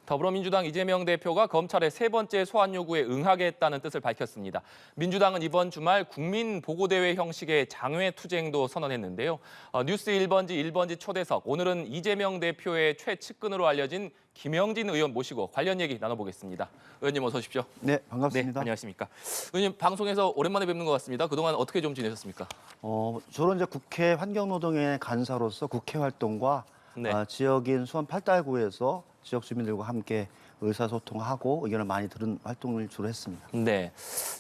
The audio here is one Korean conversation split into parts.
더불어민주당 이재명 대표가 검찰의 세 번째 소환 요구에 응하겠다는 뜻을 밝혔습니다. 민주당은 이번 주말 국민보고대회 형식의 장외투쟁도 선언했는데요. 뉴스 1번지 초대석, 오늘은 이재명 대표의 최측근으로 알려진 김영진 의원 모시고 관련 얘기 나눠보겠습니다. 의원님 어서 오십시오. 네, 반갑습니다. 네, 안녕하십니까. 의원님 방송에서 오랜만에 뵙는 것 같습니다. 그동안 어떻게 좀 지내셨습니까? 저는 이제 국회 환경노동의 간사로서 국회 활동과 네. 지역인 수원 팔달구에서 지역 주민들과 함께 의사소통하고 의견을 많이 들은 활동을 주로 했습니다. 네,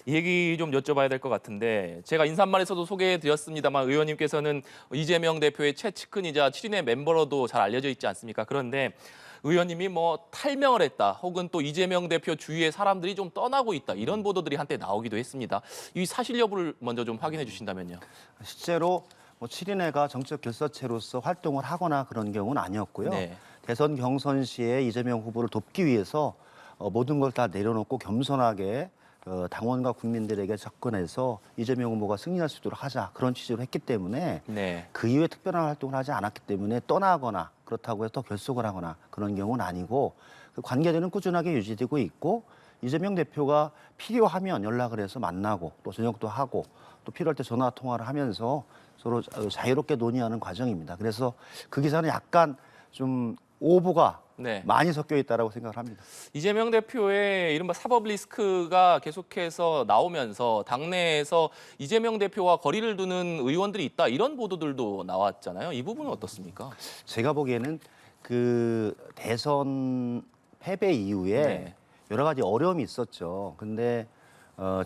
이 얘기 좀 여쭤봐야 될 것 같은데 제가 인사말에서도 소개해드렸습니다만 의원님께서는 이재명 대표의 최측근이자 7인의 멤버로도 잘 알려져 있지 않습니까? 그런데 의원님이 뭐 탈명을 했다 혹은 또 이재명 대표 주위의 사람들이 좀 떠나고 있다 이런 보도들이 한때 나오기도 했습니다. 이 사실 여부를 먼저 좀 확인해 주신다면요. 실제로 7인회가 정책 결사체로서 활동을 하거나 그런 경우는 아니었고요. 네. 대선 경선 시에 이재명 후보를 돕기 위해서 모든 걸 다 내려놓고 겸손하게 당원과 국민들에게 접근해서 이재명 후보가 승리할 수 있도록 하자 그런 취지로 했기 때문에 네. 그 이후에 특별한 활동을 하지 않았기 때문에 떠나거나 그렇다고 해서 또 결속을 하거나 그런 경우는 아니고 그 관계들은 꾸준하게 유지되고 있고 이재명 대표가 필요하면 연락을 해서 만나고 또 저녁도 하고 또 필요할 때 전화 통화를 하면서 서로 자유롭게 논의하는 과정입니다. 그래서 그 기사는 약간 좀 오보가 네. 많이 섞여 있다라고 생각을 합니다. 이재명 대표의 이른바 사법 리스크가 계속해서 나오면서 당내에서 이재명 대표와 거리를 두는 의원들이 있다 이런 보도들도 나왔잖아요. 이 부분은 어떻습니까? 제가 보기에는 그 대선 패배 이후에 네. 여러 가지 어려움이 있었죠. 근데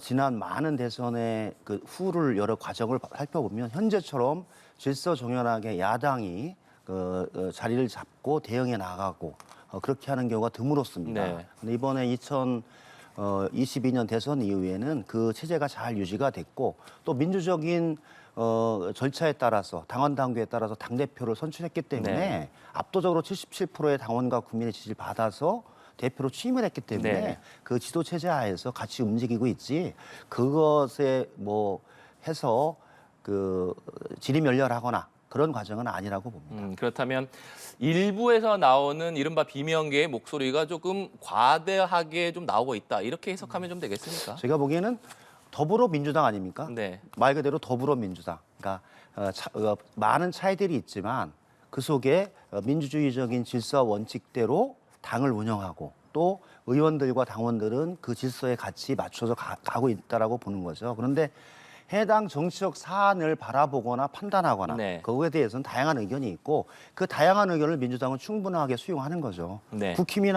지난 많은 대선의 그 후를 여러 과정을 살펴보면 현재처럼 질서정연하게 야당이 자리를 잡고 대응해 나가고 그렇게 하는 경우가 드물었습니다. 네. 근데 이번에 2022년 대선 이후에는 그 체제가 잘 유지가 됐고 또 민주적인 절차에 따라서 당원 당규에 따라서 당대표를 선출했기 때문에 네. 압도적으로 77%의 당원과 국민의 지지를 받아서 대표로 취임을 했기 때문에 네. 그 지도 체제 하에서 같이 움직이고 있지 그것에 뭐 해서 그 지리멸렬하거나 그런 과정은 아니라고 봅니다. 그렇다면 일부에서 나오는 이른바 비명계의 목소리가 조금 과대하게 좀 나오고 있다 이렇게 해석하면 좀 되겠습니까? 제가 보기에는 더불어민주당 아닙니까? 네. 말 그대로 더불어민주당. 그러니까 많은 차이들이 있지만 그 속에 민주주의적인 질서 원칙대로 당을 운영하고 또 의원들과 당원들은 그 질서에 같이 맞춰서 가고 있다라고 보는 거죠. 그런데 해당 정치적 사안을 바라보거나 판단하거나 네. 그거에 대해서는 다양한 의견이 있고 그 다양한 의견을 민주당은 충분하게 수용하는 거죠. 네. 국힘인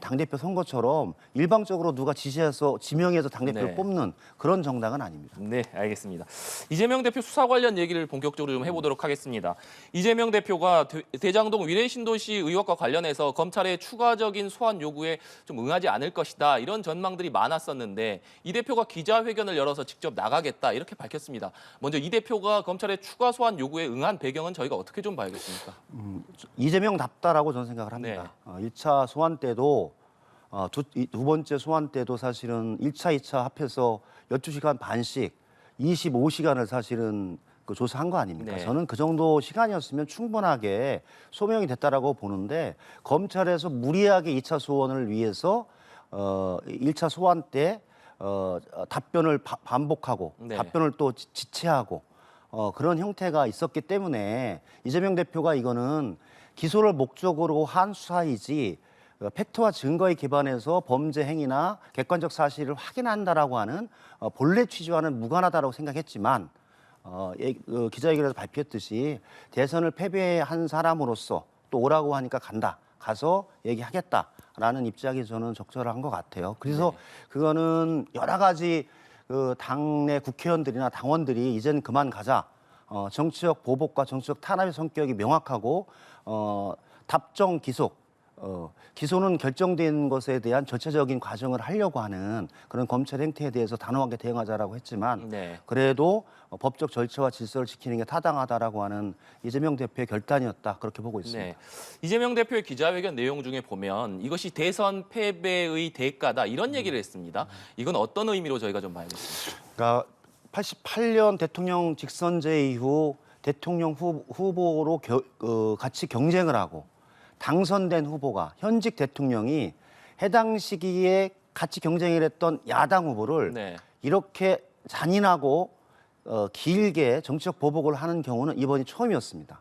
당대표 선거처럼 일방적으로 누가 지시해서 지명해서 당대표를 네. 뽑는 그런 정당은 아닙니다. 네, 알겠습니다. 이재명 대표 수사 관련 얘기를 본격적으로 좀 해보도록 하겠습니다. 이재명 대표가 대장동 위례신도시 의혹과 관련해서 검찰의 추가적인 소환 요구에 좀 응하지 않을 것이다 이런 전망들이 많았었는데 이 대표가 기자회견을 열어서 직접 나가겠다 이렇게 밝혔습니다. 먼저 이 대표가 검찰의 추가 소환 요구에 응한 배경은 저희가 어떻게 좀 봐야겠습니까? 이재명답다라고 저는 생각을 합니다. 네. 1차 소환 때도 두 번째 소환 때도 사실은 1차, 2차 합해서 12시간 반씩 25시간을 사실은 그 조사한 거 아닙니까? 네. 저는 그 정도 시간이었으면 충분하게 소명이 됐다라고 보는데 검찰에서 무리하게 2차 소환을 위해서 1차 소환 때 답변을 반복하고 네. 답변을 또 지체하고 그런 형태가 있었기 때문에 이재명 대표가 이거는 기소를 목적으로 한 수사이지 팩트와 증거에 기반해서 범죄 행위나 객관적 사실을 확인한다라고 하는 본래 취지와는 무관하다라고 생각했지만 기자회견에서 발표했듯이 대선을 패배한 사람으로서 또 오라고 하니까 간다. 가서 얘기하겠다라는 입장이 저는 적절한 것 같아요. 그래서 네. 그거는 여러 가지 그 당내 국회의원들이나 당원들이 이제는 그만 가자. 정치적 보복과 정치적 탄압의 성격이 명확하고 답정 기속, 기소는 결정된 것에 대한 절차적인 과정을 하려고 하는 그런 검찰 행태에 대해서 단호하게 대응하자라고 했지만 네. 그래도 법적 절차와 질서를 지키는 게 타당하다라고 하는 이재명 대표의 결단이었다 그렇게 보고 있습니다. 네. 이재명 대표의 기자회견 내용 중에 보면 이것이 대선 패배의 대가다 이런 얘기를 했습니다. 이건 어떤 의미로 저희가 좀 봐야겠습니까? 그러니까 88년 대통령 직선제 이후 대통령 후보로 같이 경쟁을 하고 당선된 후보가 현직 대통령이 해당 시기에 같이 경쟁을 했던 야당 후보를 네. 이렇게 잔인하고 길게 정치적 보복을 하는 경우는 이번이 처음이었습니다.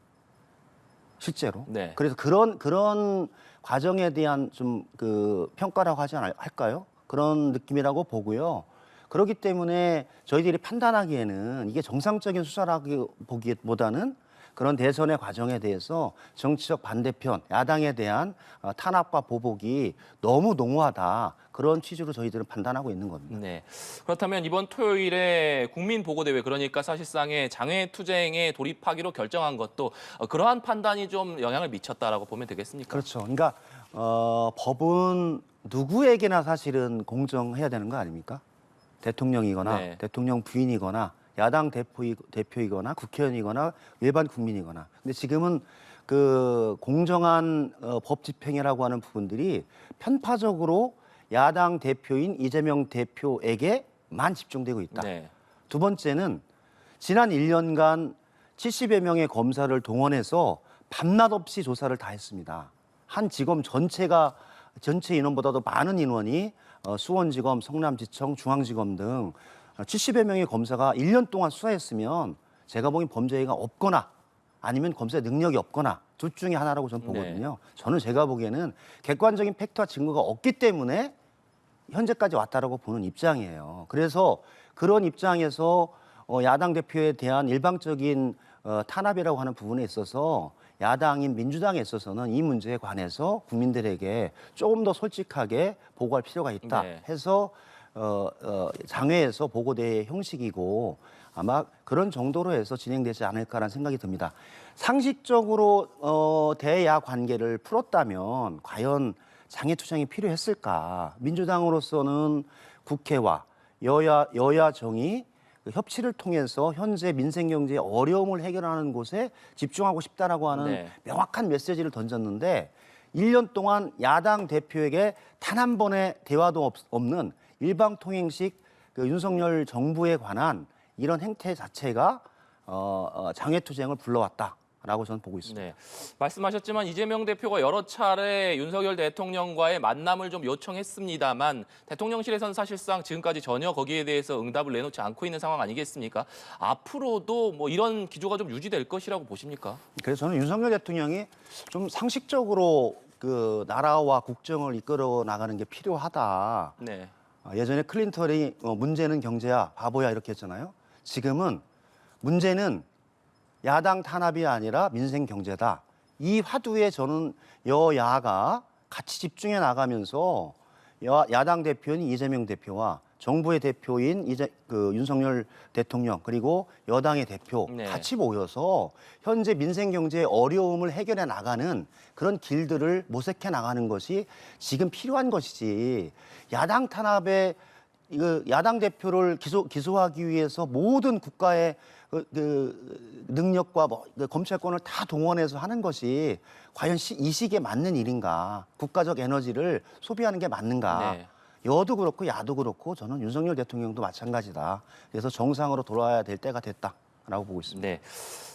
실제로. 네. 그래서 그런 과정에 대한 좀 그 평가라고 하지 할까요? 그런 느낌이라고 보고요. 그렇기 때문에 저희들이 판단하기에는 이게 정상적인 수사라고 보기보다는 그런 대선의 과정에 대해서 정치적 반대편, 야당에 대한 탄압과 보복이 너무 농후하다. 그런 취지로 저희들은 판단하고 있는 겁니다. 네. 그렇다면 이번 토요일에 국민보고대회 그러니까 사실상의 장외투쟁에 돌입하기로 결정한 것도 그러한 판단이 좀 영향을 미쳤다라고 보면 되겠습니까? 그렇죠. 그러니까 법은 누구에게나 사실은 공정해야 되는 거 아닙니까? 대통령이거나 네. 대통령 부인이거나 야당 대표이거나 국회의원이거나 일반 국민이거나. 근데 지금은 그 공정한 법 집행이라고 하는 부분들이 편파적으로 야당 대표인 이재명 대표에게만 집중되고 있다. 네. 두 번째는 지난 1년간 70여 명의 검사를 동원해서 밤낮 없이 조사를 다 했습니다. 한 지검 전체 인원보다도 많은 인원이 수원지검, 성남지청, 중앙지검 등 70여 명의 검사가 1년 동안 수사했으면 제가 보기엔 범죄가 없거나 아니면 검사의 능력이 없거나 둘 중에 하나라고 저는 보거든요. 저는 제가 보기에는 객관적인 팩트와 증거가 없기 때문에 현재까지 왔다라고 보는 입장이에요. 그래서 그런 입장에서 야당 대표에 대한 일방적인 탄압이라고 하는 부분에 있어서 야당인 민주당에 있어서는 이 문제에 관해서 국민들에게 조금 더 솔직하게 보고할 필요가 있다 네. 해서 장외에서 보고대회 형식이고 아마 그런 정도로 해서 진행되지 않을까라는 생각이 듭니다. 상식적으로 대야 관계를 풀었다면 과연 장외투쟁이 필요했을까? 민주당으로서는 국회와 여야 정이 그 협치를 통해서 현재 민생 경제의 어려움을 해결하는 곳에 집중하고 싶다라고 하는 네. 명확한 메시지를 던졌는데 1년 동안 야당 대표에게 단 한 번의 대화도 없는 일방통행식 그 윤석열 정부에 관한 이런 행태 자체가 장외투쟁을 불러왔다라고 저는 보고 있습니다. 네. 말씀하셨지만 이재명 대표가 여러 차례 윤석열 대통령과의 만남을 좀 요청했습니다만 대통령실에서는 사실상 지금까지 전혀 거기에 대해서 응답을 내놓지 않고 있는 상황 아니겠습니까? 앞으로도 뭐 이런 기조가 좀 유지될 것이라고 보십니까? 그래서 저는 윤석열 대통령이 좀 상식적으로 그 나라와 국정을 이끌어 나가는 게 필요하다. 네. 예전에 클린턴이 문제는 경제야, 바보야 이렇게 했잖아요. 지금은 문제는 야당 탄압이 아니라 민생 경제다. 이 화두에 저는 여야가 같이 집중해 나가면서 야당 대표인 이재명 대표와 정부의 대표인 윤석열 대통령 그리고 여당의 대표 네. 같이 모여서 현재 민생 경제의 어려움을 해결해 나가는 그런 길들을 모색해 나가는 것이 지금 필요한 것이지 야당 탄압에 야당 대표를 기소하기 위해서 모든 국가의 그 능력과 검찰권을 다 동원해서 하는 것이 과연 이 시기에 맞는 일인가? 국가적 에너지를 소비하는 게 맞는가? 네. 여도 그렇고 야도 그렇고 저는 윤석열 대통령도 마찬가지다. 그래서 정상으로 돌아와야 될 때가 됐다라고 보고 있습니다. 네.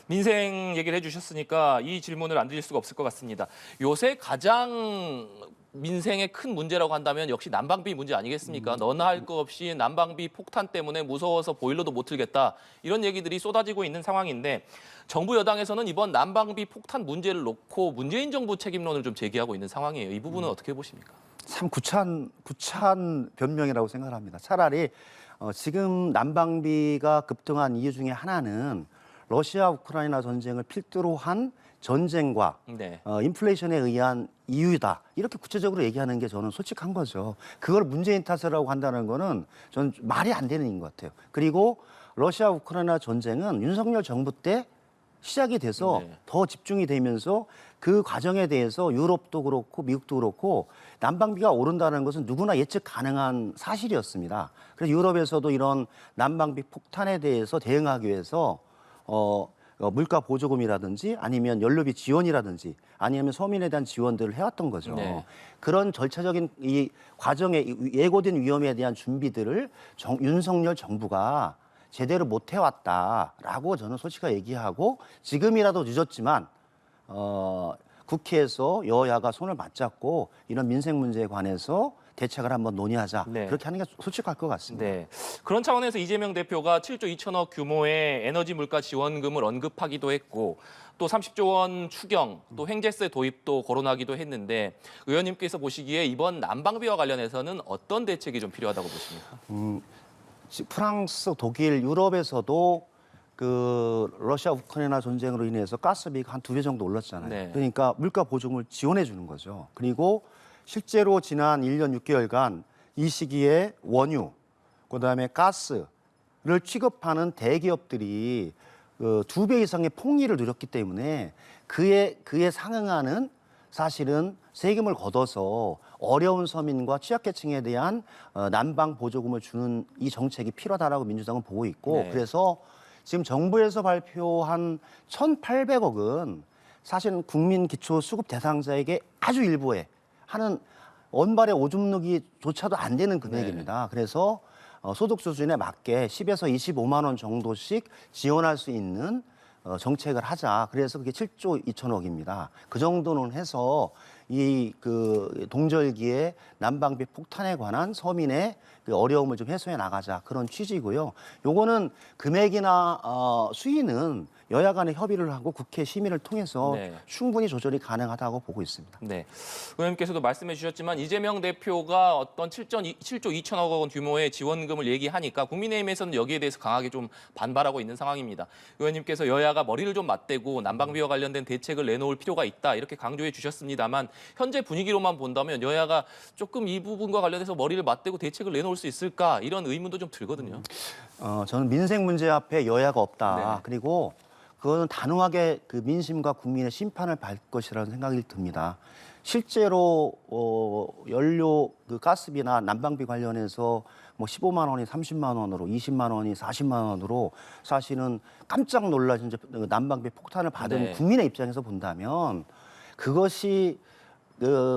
민생 얘기를 해주셨으니까 이 질문을 안 드릴 수가 없을 것 같습니다. 요새 가장 민생의 큰 문제라고 한다면 역시 난방비 문제 아니겠습니까? 너나 할 거 없이 난방비 폭탄 때문에 무서워서 보일러도 못 틀겠다. 이런 얘기들이 쏟아지고 있는 상황인데 정부 여당에서는 이번 난방비 폭탄 문제를 놓고 문재인 정부 책임론을 좀 제기하고 있는 상황이에요. 이 부분은 어떻게 보십니까? 참 구차한 변명이라고 생각합니다. 차라리 지금 난방비가 급등한 이유 중에 하나는 러시아 우크라이나 전쟁을 필두로 한 전쟁과 네. 인플레이션에 의한 이유다. 이렇게 구체적으로 얘기하는 게 저는 솔직한 거죠. 그걸 문재인 탓이라고 한다는 거는 저는 말이 안 되는 일인 것 같아요. 그리고 러시아 우크라이나 전쟁은 윤석열 정부 때 시작이 돼서 네. 더 집중이 되면서 그 과정에 대해서 유럽도 그렇고 미국도 그렇고 난방비가 오른다는 것은 누구나 예측 가능한 사실이었습니다. 그래서 유럽에서도 이런 난방비 폭탄에 대해서 대응하기 위해서 물가 보조금이라든지 아니면 연료비 지원이라든지 아니면 서민에 대한 지원들을 해왔던 거죠. 네. 그런 절차적인 이 과정에 예고된 위험에 대한 준비들을 윤석열 정부가 제대로 못 해왔다라고 저는 솔직하게 얘기하고 지금이라도 늦었지만 국회에서 여야가 손을 맞잡고 이런 민생 문제에 관해서 대책을 한번 논의하자. 네. 그렇게 하는 게 솔직할 것 같습니다. 네. 그런 차원에서 이재명 대표가 7조 2천억 규모의 에너지 물가 지원금을 언급하기도 했고 또 30조 원 추경, 또 횡재세 도입도 거론하기도 했는데 의원님께서 보시기에 이번 난방비와 관련해서는 어떤 대책이 좀 필요하다고 보십니까? 프랑스, 독일, 유럽에서도 그 러시아 우크라이나 전쟁으로 인해서 가스비가 한 2배 정도 올랐잖아요. 네. 그러니까 물가 보조금을 지원해 주는 거죠. 그리고 실제로 지난 1년 6개월간 이 시기에 원유, 그다음에 가스를 취급하는 대기업들이 2배 이상의 폭리를 누렸기 때문에 그에 상응하는 사실은 세금을 걷어서 어려운 서민과 취약계층에 대한 난방 보조금을 주는 이 정책이 필요하다라고 민주당은 보고 있고 네. 그래서 지금 정부에서 발표한 1,800억은 사실은 국민 기초 수급 대상자에게 아주 일부에 하는 원발의 오줌 누기조차도 안 되는 금액입니다. 그래서 소득 수준에 맞게 10에서 25만 원 정도씩 지원할 수 있는 정책을 하자. 그래서 그게 7조 2천억입니다. 그 정도는 해서 이 그 동절기에 난방비 폭탄에 관한 서민의 그 어려움을 좀 해소해 나가자 그런 취지고요. 요거는 금액이나 수위는 여야 간의 협의를 하고 국회 심의를 통해서 네. 충분히 조절이 가능하다고 보고 있습니다. 네. 의원님께서도 말씀해 주셨지만 이재명 대표가 어떤 7조 2천억 원 규모의 지원금을 얘기하니까 국민의힘에서는 여기에 대해서 강하게 좀 반발하고 있는 상황입니다. 의원님께서 여야가 머리를 좀 맞대고 난방비와 관련된 대책을 내놓을 필요가 있다 이렇게 강조해 주셨습니다만 현재 분위기로만 본다면 여야가 조금 이 부분과 관련해서 머리를 맞대고 대책을 내놓을 수 있을까 이런 의문도 좀 들거든요. 저는 민생 문제 앞에 여야가 없다. 네. 그리고 그거는 단호하게 그 민심과 국민의 심판을 받을 것이라는 생각이 듭니다. 실제로 연료 그 가스비나 난방비 관련해서 뭐 15만 원이 30만 원으로 20만 원이 40만 원으로 사실은 깜짝 놀라신 이제 난방비 폭탄을 받은 네. 국민의 입장에서 본다면 그것이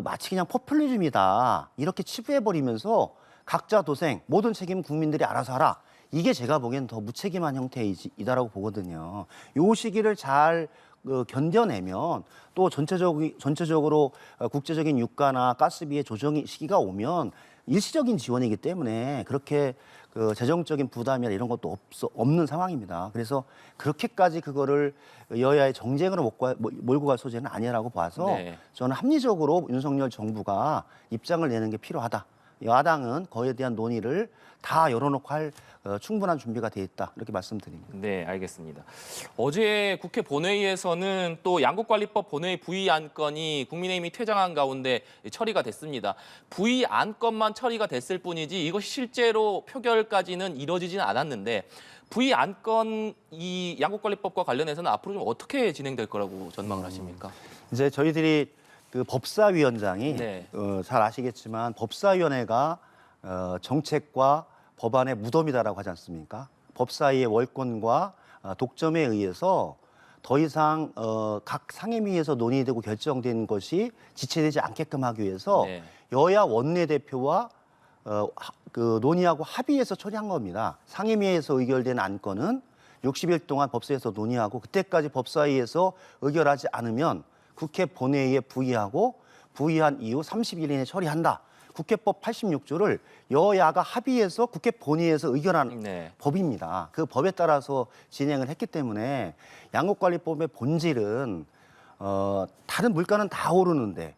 마치 그냥 포퓰리즘이다 이렇게 치부해버리면서 각자 도생 모든 책임 국민들이 알아서 하라. 이게 제가 보기엔 더 무책임한 형태이다라고 보거든요. 요 시기를 잘 견뎌내면 또 전체적으로 국제적인 유가나 가스비의 조정 시기가 오면 일시적인 지원이기 때문에 그렇게 그 재정적인 부담이나 이런 것도 없는 상황입니다. 그래서 그렇게까지 그거를 여야의 정쟁으로 몰고 갈 소재는 아니라고 봐서 네. 저는 합리적으로 윤석열 정부가 입장을 내는 게 필요하다. 야당은 거기에 대한 논의를 다 열어놓고 할 충분한 준비가 돼 있다. 이렇게 말씀드립니다. 네, 알겠습니다. 어제 국회 본회의에서는 또 양국관리법 본회의 부의 안건이 국민의힘이 퇴장한 가운데 처리가 됐습니다. 부의 안건만 처리가 됐을 뿐이지 이것이 실제로 표결까지는 이뤄지지는 않았는데 부의 안건 이 양국관리법과 관련해서는 앞으로 좀 어떻게 진행될 거라고 전망을 하십니까? 이제 저희들이 그 법사위원장이 네. 잘 아시겠지만 법사위원회가 정책과 법안의 무덤이다라고 하지 않습니까? 법사위의 월권과 독점에 의해서 더 이상 각 상임위에서 논의되고 결정된 것이 지체되지 않게끔 하기 위해서 네. 여야 원내대표와 그 논의하고 합의해서 처리한 겁니다. 상임위에서 의결된 안건은 60일 동안 법사위에서 논의하고 그때까지 법사위에서 의결하지 않으면 국회 본회의에 부의하고 부의한 이후 30일 이내에 처리한다. 국회법 86조를 여야가 합의해서 국회 본회의에서 의결한 네. 법입니다. 그 법에 따라서 진행을 했기 때문에 양국관리법의 본질은 다른 물가는 다 오르는데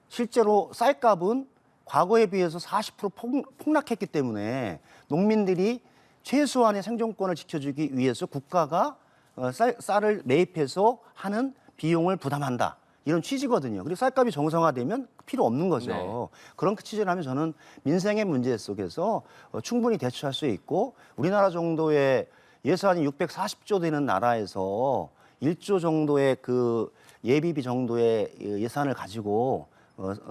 실제로 쌀값은 과거에 비해서 40% 폭락했기 때문에 농민들이 최소한의 생존권을 지켜주기 위해서 국가가 쌀을 매입해서 하는 비용을 부담한다. 이런 취지거든요. 그리고 쌀값이 정상화되면 필요 없는 거죠. 네. 그런 취지를 하면 저는 민생의 문제 속에서 충분히 대처할 수 있고 우리나라 정도의 예산이 640조 되는 나라에서 1조 정도의 그 예비비 정도의 예산을 가지고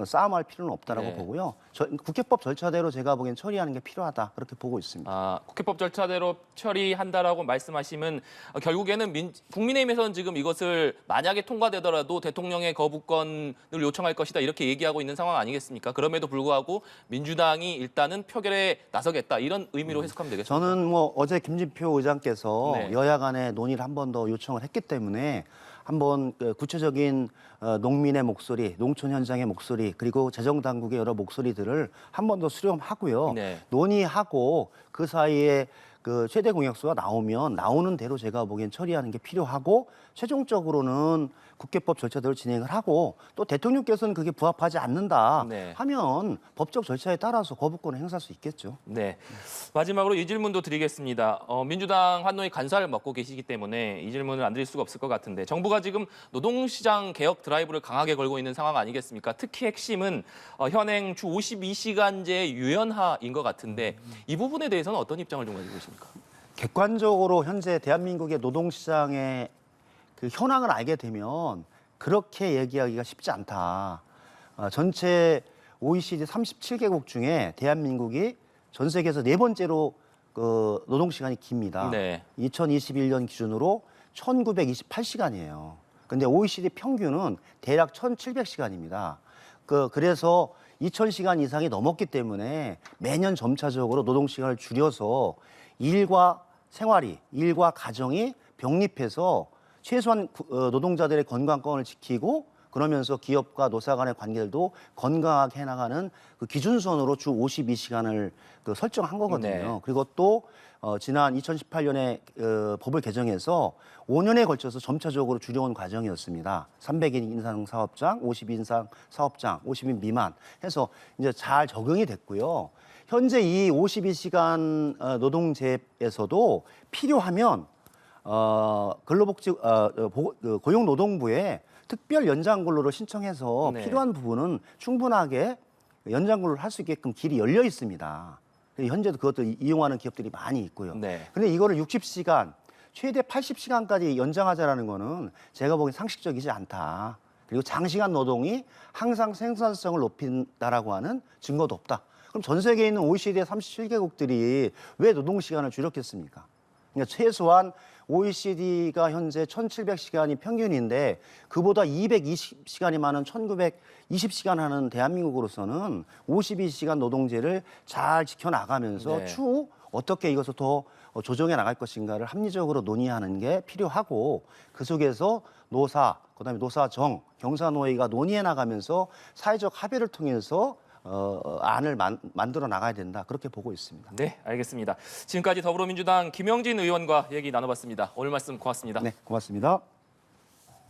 싸움할 필요는 없다라고 네. 보고요. 국회법 절차대로 제가 보기엔 처리하는 게 필요하다 그렇게 보고 있습니다. 국회법 절차대로 처리한다라고 말씀하시면 결국에는 국민의힘에서는 지금 이것을 만약에 통과되더라도 대통령의 거부권을 요청할 것이다 이렇게 얘기하고 있는 상황 아니겠습니까? 그럼에도 불구하고 민주당이 일단은 표결에 나서겠다 이런 의미로 해석하면 되겠습니다. 저는 뭐 어제 김진표 의장께서 네. 여야 간에 논의를 한 번 더 요청을 했기 때문에 한번 구체적인 농민의 목소리, 농촌 현장의 목소리, 그리고 재정 당국의 여러 목소리들을 한 번 더 수렴하고요. 네. 논의하고 그 사이에 그 최대 공약수가 나오면 나오는 대로 제가 보기엔 처리하는 게 필요하고 최종적으로는 국회법 절차대로 진행을 하고 또 대통령께서는 그게 부합하지 않는다 네. 하면 법적 절차에 따라서 거부권을 행사할 수 있겠죠. 네. 마지막으로 이 질문도 드리겠습니다. 민주당 한노위 간사를 맡고 계시기 때문에 이 질문을 안 드릴 수가 없을 것 같은데 정부가 지금 노동시장 개혁 드라이브를 강하게 걸고 있는 상황 아니겠습니까? 특히 핵심은 현행 주 52시간제 유연화인 것 같은데 이 부분에 대해서는 어떤 입장을 좀 가지고 계십니까? 객관적으로 현재 대한민국의 노동시장의 그 현황을 알게 되면 그렇게 얘기하기가 쉽지 않다. 전체 OECD 37개국 중에 대한민국이 전 세계에서 네 번째로 그 노동시간이 깁니다. 네. 2021년 기준으로 1928시간이에요. 근데 OECD 평균은 대략 1700시간입니다. 그래서 2000시간 이상이 넘었기 때문에 매년 점차적으로 노동시간을 줄여서 일과 생활이, 일과 가정이 병립해서 최소한 노동자들의 건강권을 지키고 그러면서 기업과 노사 간의 관계들도 건강하게 해나가는 그 기준선으로 주 52시간을 설정한 거거든요. 네. 그리고 또 지난 2018년에 법을 개정해서 5년에 걸쳐서 점차적으로 줄여온 과정이었습니다. 300인 이상 사업장, 50인 이상 사업장, 50인 미만 해서 이제 잘 적응이 됐고요. 현재 이 52시간 노동제에서도 필요하면 고용노동부에 특별 연장근로를 신청해서 네. 필요한 부분은 충분하게 연장근로를 할 수 있게끔 길이 열려 있습니다. 현재도 그것도 이용하는 기업들이 많이 있고요. 네. 근데 이거를 60시간, 최대 80시간까지 연장하자라는 거는 제가 보기엔 상식적이지 않다. 그리고 장시간 노동이 항상 생산성을 높인다라고 하는 증거도 없다. 그럼 전 세계에 있는 OECD 37개국들이 왜 노동시간을 줄였겠습니까? 그러니까 최소한 OECD가 현재 1,700시간이 평균인데 그보다 220시간이 많은 1,920시간 하는 대한민국으로서는 52시간 노동제를 잘 지켜나가면서 네. 추후 어떻게 이것을 더 조정해 나갈 것인가를 합리적으로 논의하는 게 필요하고 그 속에서 노사, 그다음에 노사정, 경사노위가 논의해 나가면서 사회적 합의를 통해서 안을 만들어 나가야 된다. 그렇게 보고 있습니다. 네, 알겠습니다. 지금까지 더불어민주당 김영진 의원과 얘기 나눠봤습니다. 오늘 말씀 고맙습니다. 네, 고맙습니다.